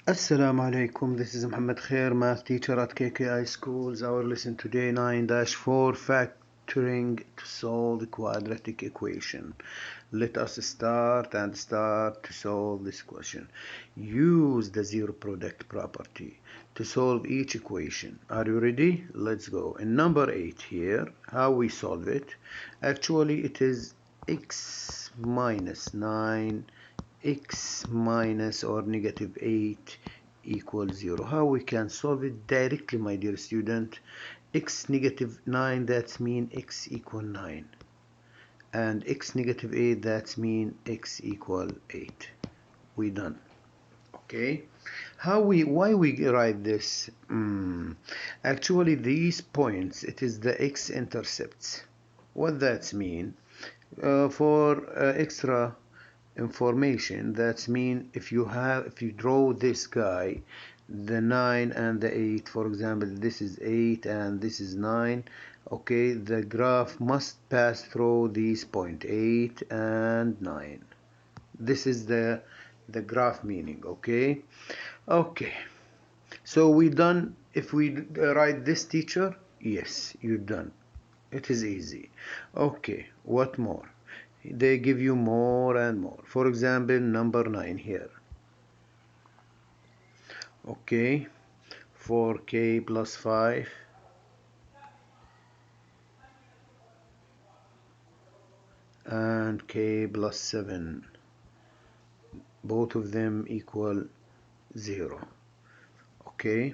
Assalamu alaikum, this is Muhammad Khair, math teacher at KKI Schools. Our lesson today 9-4 factoring to solve the quadratic equation. Let us start to solve this question. Use the zero product property to solve each equation. Are you ready? Let's go. In number 8 here, how we solve it? Actually, it is x minus 9 x minus or negative 8 equals 0. How we can solve it directly, my dear student? X negative 9, that's mean x equal 9, and x negative 8, that's mean x equal 8. We done. Okay, why we write this? Actually, these points, it is the x-intercepts. What that mean? For extra information, that's mean if you draw this guy, the 9 and the 8, for example, this is 8 and this is 9. Okay, the graph must pass through these point 8 and 9. This is the graph meaning. Okay, so we done. If we write this, teacher, yes, you done. It is easy. Okay, what more? They give you more and more. For example, number 9 here. Okay, 4k plus 5 and k plus 7, both of them equal 0. Okay,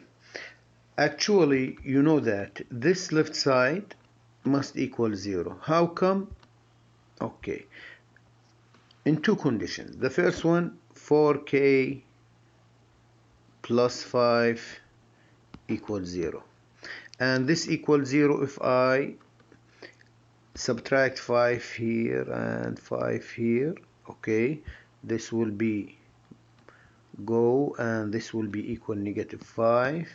actually, you know that this left side must equal 0. How come? Okay, in two conditions. The first one, 4k plus 5 equals 0, and this equals 0 if I subtract 5 here and 5 here. Okay, this will be go, and this will be equal negative 5,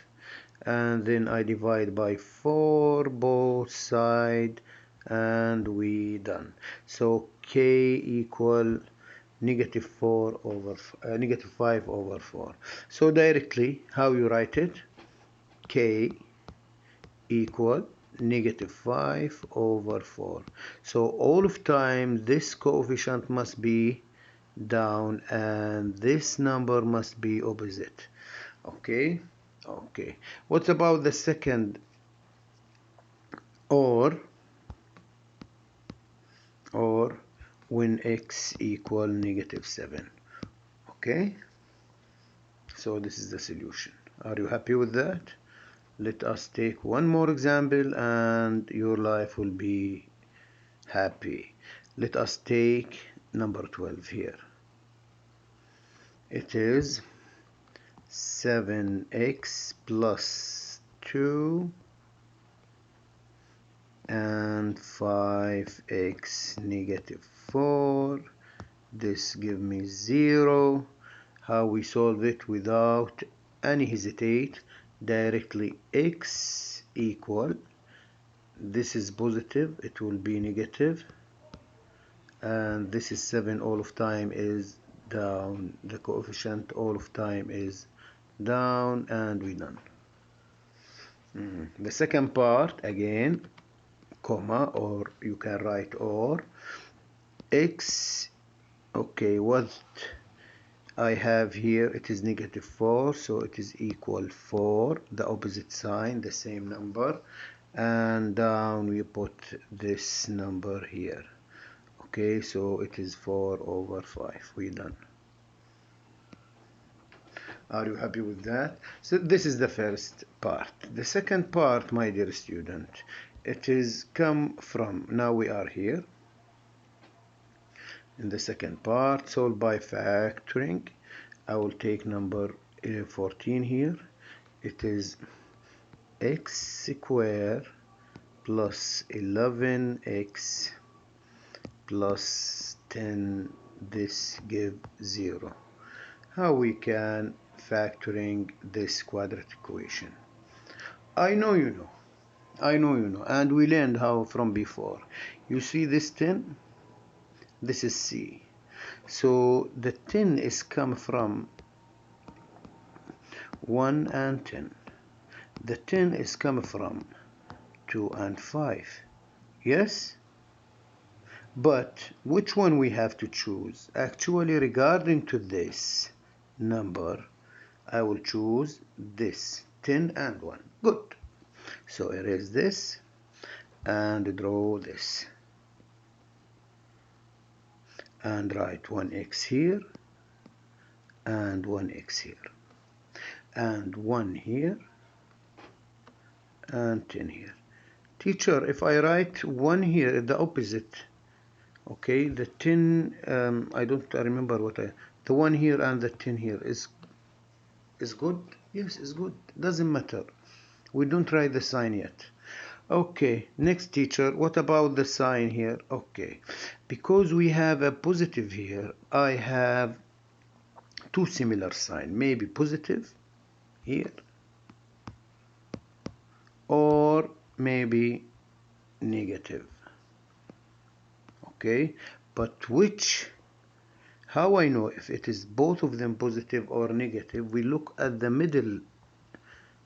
and then I divide by 4 both side, and we done. So k equal negative 5 over 4. So directly, how you write it? K equal negative 5 over 4. So all of time this coefficient must be down and this number must be opposite. Okay, what about the second? Or when x equal negative 7. Okay, so this is the solution. Are you happy with that? Let us take one more example and your life will be happy. Let us take number 12 here. It is 7x plus 2 and 5x negative 4. This give me 0. How we solve it without any hesitate? Directly x equal, this is positive, it will be negative, and this is 7 all of time is down, the coefficient all of time is down, and we done. The second part again, comma, or you can write or x. Okay, what I have here, it is negative 4, so it is equal 4, the opposite sign, the same number, and down we put this number here. Okay, so it is 4 over 5. We done. Are you happy with that? So this is the first part. The second part, my dear student, it is come from, now we are here in the second part, solved by factoring. I will take number 14 here. It is x squared plus 11x plus 10, this give 0. How we can factoring this quadratic equation? I know you know, and we learned how from before. You see this 10, this is c, so the 10 is come from 1 and 10. The 10 is coming from 2 and 5. Yes? But which one we have to choose? Actually, regarding to this number, I will choose this 10 and 1. Good. So erase this and draw this. And write 1x here and 1x here. And 1 here and 10 here. Teacher, if I write 1 here, the opposite. Okay, the 10, I don't remember the 1 here and the 10 here is good? Yes, it's good. Doesn't matter. We don't write the sign yet. Okay, next teacher, what about the sign here? Okay, because we have a positive here, I have two similar signs. Maybe positive here, or maybe negative. Okay, but how I know if it is both of them positive or negative? We look at the middle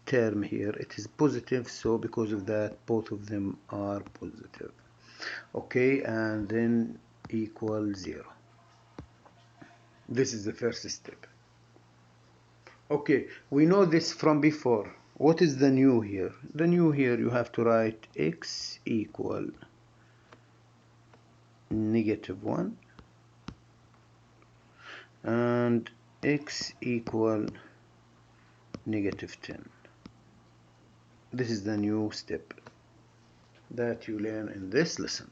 term here. It is positive, so because of that both of them are positive. Okay, and then equal 0. This is the first step. Okay, we know this from before. What is the new here? The new here, you have to write x equal -1 and x equal -10. This is the new step that you learn in this lesson.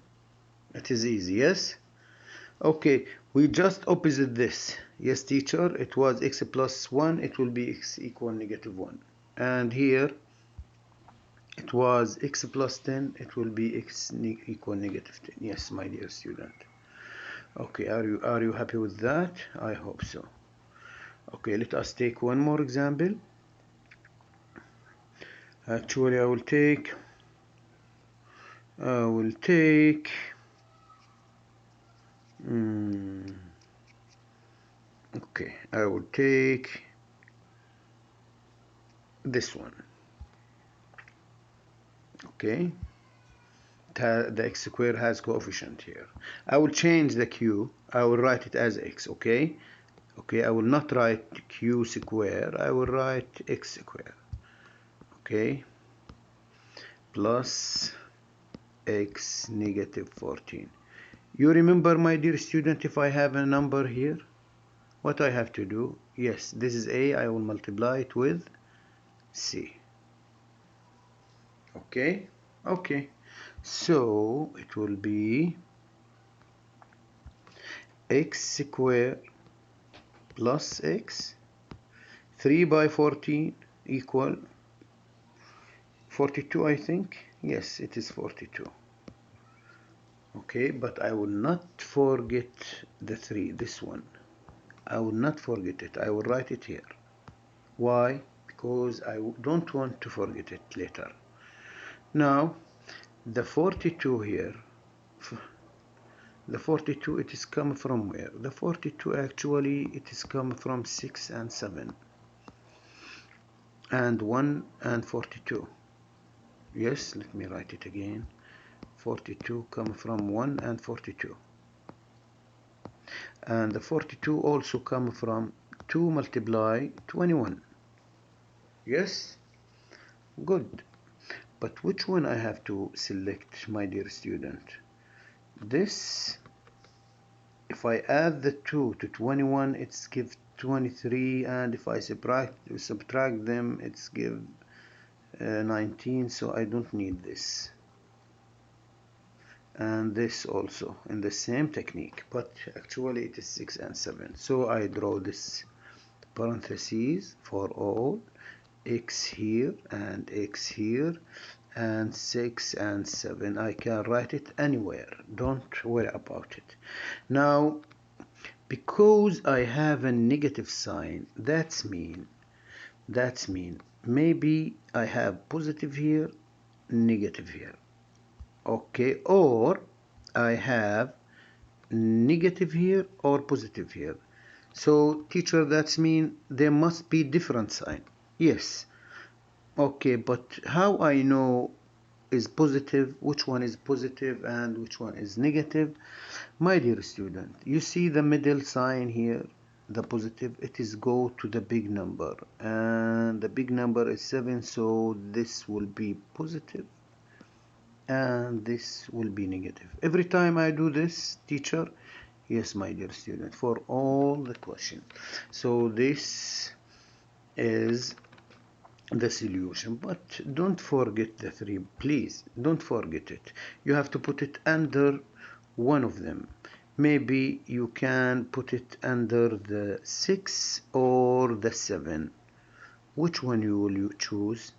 It is easy, yes? Okay, we just opposite this. Yes, teacher, it was x plus 1, it will be x equal -1. And here, it was x plus 10, it will be x equal -10. Yes, my dear student. Okay, are you happy with that? I hope so. Okay, let us take one more example. Actually, I will take okay, I will take this one. Okay, the x square has coefficient here. I will change the q. I will write it as x. Okay, I will not write q square. I will write x square. Okay, plus x -14. You remember, my dear student, if I have a number here, what I have to do? Yes, this is a. I will multiply it with c. Okay, so it will be x square plus x 3 by 14 equal 42, I think. Yes, it is 42. Okay, but I will not forget the 3, this one. I will not forget it. I will write it here. Why? Because I don't want to forget it later. Now, the 42 here, the 42, it is come from where? The 42 actually, it is come from 6 and 7 and 1 and 42. Yes, let me write it again. 42 come from 1 and 42. And the 42 also come from 2 multiply 21. Yes? Good. But which one I have to select, my dear student? This, if I add the 2 to 21, it's give 23, and if I subtract them, it's give 19, so I don't need this. And this also in the same technique, but actually it is 6 and 7. So I draw this parentheses for all x here and x here and 6 and 7. I can write it anywhere, don't worry about it. Now, because I have a negative sign, that's mean maybe I have positive here, negative here. Okay, or I have negative here or positive here. So teacher, that's mean there must be different sign. Yes. Okay, but how I know is positive, which one is positive and which one is negative? My dear student, you see the middle sign here, the positive, it is go to the big number, and the big number is 7, so this will be positive and this will be negative. Every time I do this, teacher, yes, my dear student, for all the question. So this is the solution, but don't forget the 3, please don't forget it. You have to put it under one of them. Maybe you can put it under the 6 or the 7. Which one will you choose?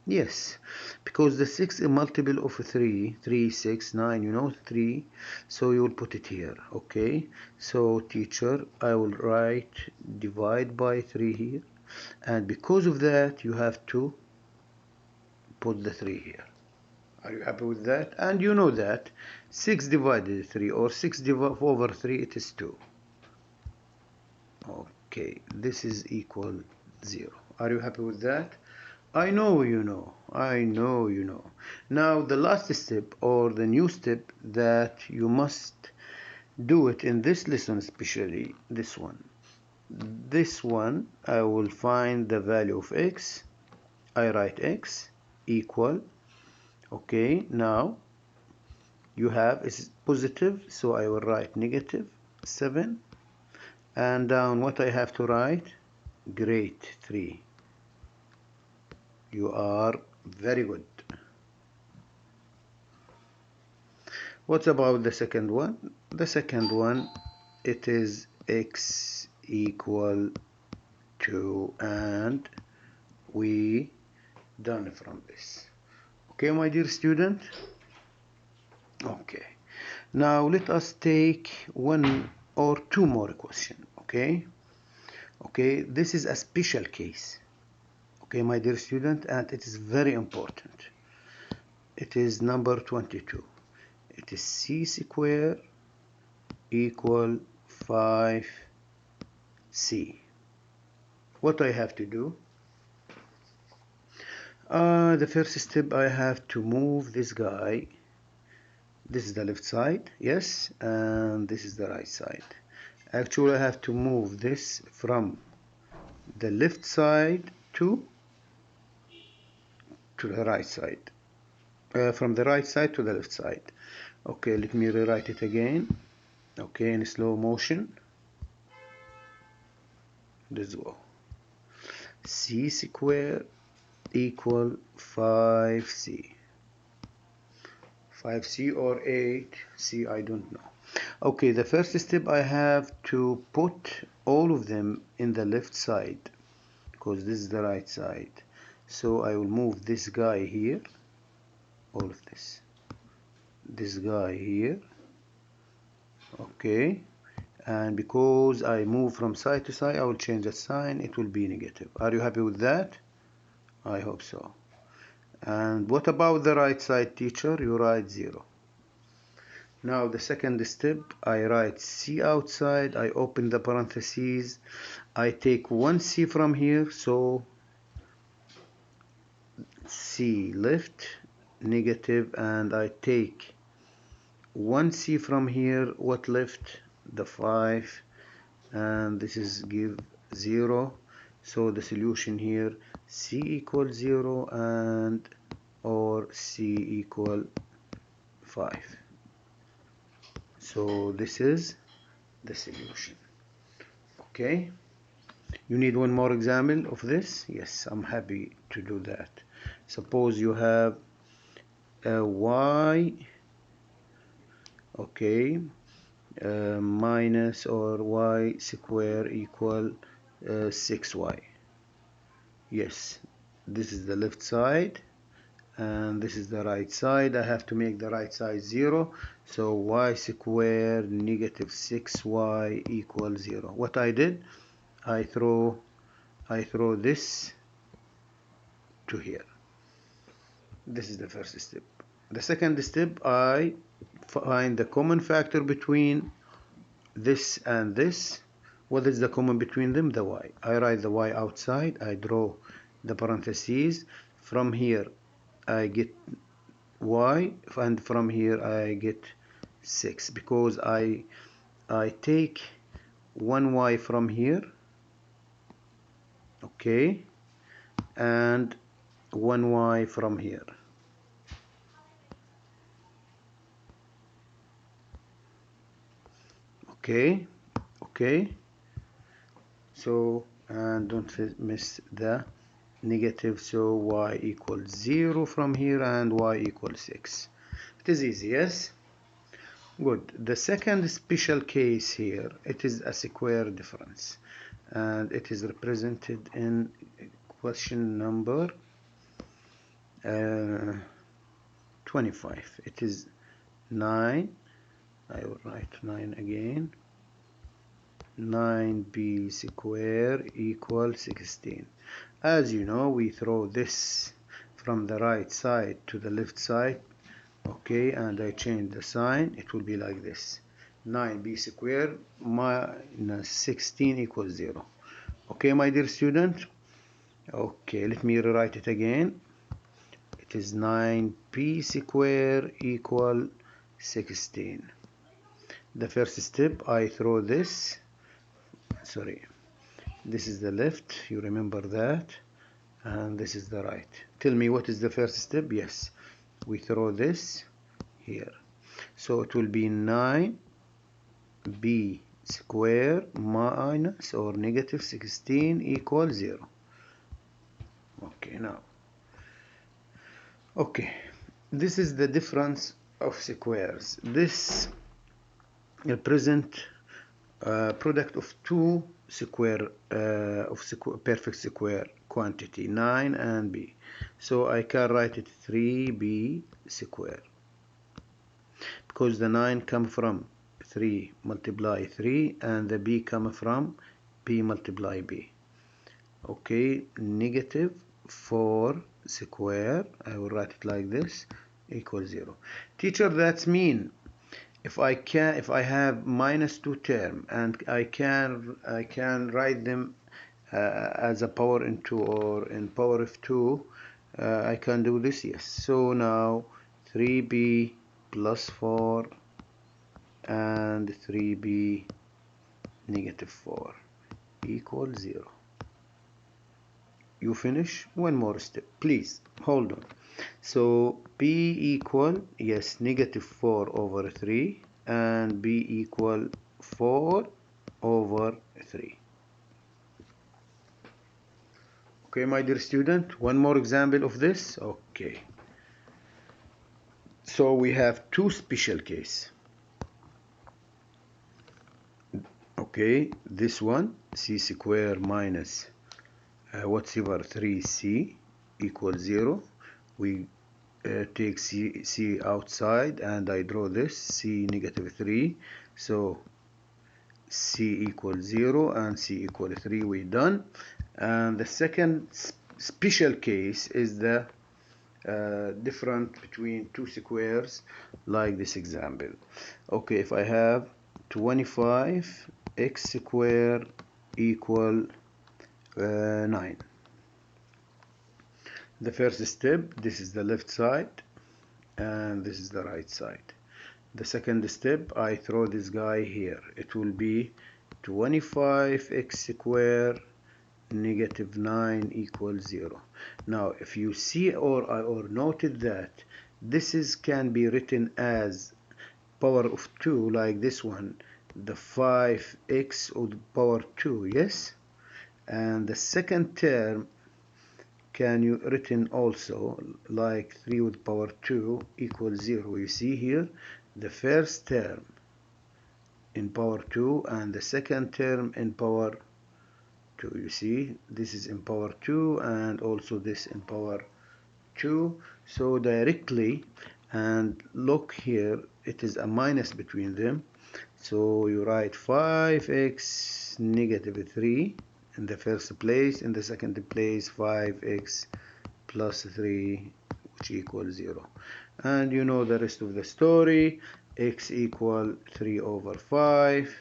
Yes, because the 6 is a multiple of 3, 3, 6, 9, 3, so you will put it here. Okay, so teacher, I will write divide by 3 here, and because of that you have to put the 3 here. Are you happy with that? And you know that 6 divided 3 or 6 over 3, it is 2. Okay, this is equal 0. Are you happy with that? I know you know. I know you know. Now the last step or the new step that you must do it in this lesson, especially this one. This one, I will find the value of x. I write x equal. Okay, now you have is positive, so I will write negative 7, and down what I have to write, great 3. You are very good. What about the second one? The second one, it is x equal to, and we done from this. Okay, my dear student? Okay. Now let us take one or two more questions. Okay? Okay, this is a special case. Okay, my dear student, and it is very important. It is number 22. It is c square equal 5c. What I have to do? The first step, I have to move this guy. This is the left side, yes, and this is the right side. Actually, I have to move this from the left side to the right side. From the right side to the left side. Okay, let me rewrite it again. Okay, in slow motion. Let's go. C square equal 5c. 5c or 8c, I don't know. Okay, the first step, I have to put all of them in the left side because this is the right side. So I will move this guy here, all of this guy here. Okay, and because I move from side to side, I will change the sign, it will be negative. Are you happy with that? I hope so. And what about the right side, teacher? You write 0. Now the second step, I write c outside, I open the parentheses, I take one c from here, so c left, negative, and I take one c from here, what left? The 5, and this is give 0. So the solution here, c equals 0 and or c equal 5. So this is the solution. Okay, you need one more example of this? Yes, I'm happy to do that. Suppose you have a y, okay, minus or y square equal 6y. Yes, this is the left side and this is the right side. I have to make the right side 0, so y square negative 6y equals 0. What I did, I throw this to here. This is the first step. The second step, I find the common factor between this and this. What is the common between them? The y. I write the y outside, I draw the parentheses. From here I get y, and from here I get 6, because I take 1y from here, okay, and 1y from here. Okay, okay. So, and don't miss the negative, so y equals 0 from here and y equals 6. It is easy, yes? Good. The second special case here, it is a square difference, and it is represented in question number 25. It is 9. I will write 9 again. 9b square equals 16. As you know, we throw this from the right side to the left side, okay, and I change the sign. It will be like this: 9b square minus 16 equals 0. Okay, my dear student? Okay, let me rewrite it again. It is 9b square equal 16. The first step, I throw this, sorry, this is the left, you remember that, and this is the right. Tell me, what is the first step? Yes, we throw this here, so it will be 9b square minus or negative 16 equals 0. Okay, now, okay, this is the difference of squares. This represent product of two perfect square quantity, 9 and b. So I can write it 3b square, because the 9 come from 3 multiply 3 and the b come from b multiply b. Okay, negative 4 square, I will write it like this, equals 0. Teacher, that's mean if I have minus 2 term and I can write them as a power into or in power of 2, I can do this, yes. So now 3b plus 4 and 3b negative 4 equals 0. You finish? One more step, please hold on. So b equal, yes, negative 4 over 3, and b equal 4 over 3. Okay, my dear student, one more example of this. Okay, so we have two special case. Okay, this one, c square minus whatever 3c equals 0. We take c outside, and I draw this c negative 3, so c equals 0 and c equals 3. We done. And the second special case is the difference between two squares, like this example. Okay, if I have 25x square equal 9. The first step, this is the left side and this is the right side. The second step, I throw this guy here. It will be 25x square negative 9 equals 0. Now, if you see or noted that this can be written as power of 2, like this one, the 5x to the power 2, yes? And the second term can you written also like 3 with power 2 equals 0. You see here the first term in power 2 and the second term in power 2. You see this is in power 2 and also this in power 2. So directly, and look here, it is a minus between them, so you write 5x negative 3 in the first place. In the second place, 5x plus 3, which equals 0. And you know the rest of the story. X equal 3 over 5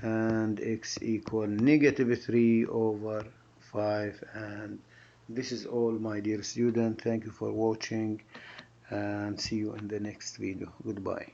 and x equal negative 3 over 5, and This is all, my dear student. Thank you for watching and see you in the next video. Goodbye.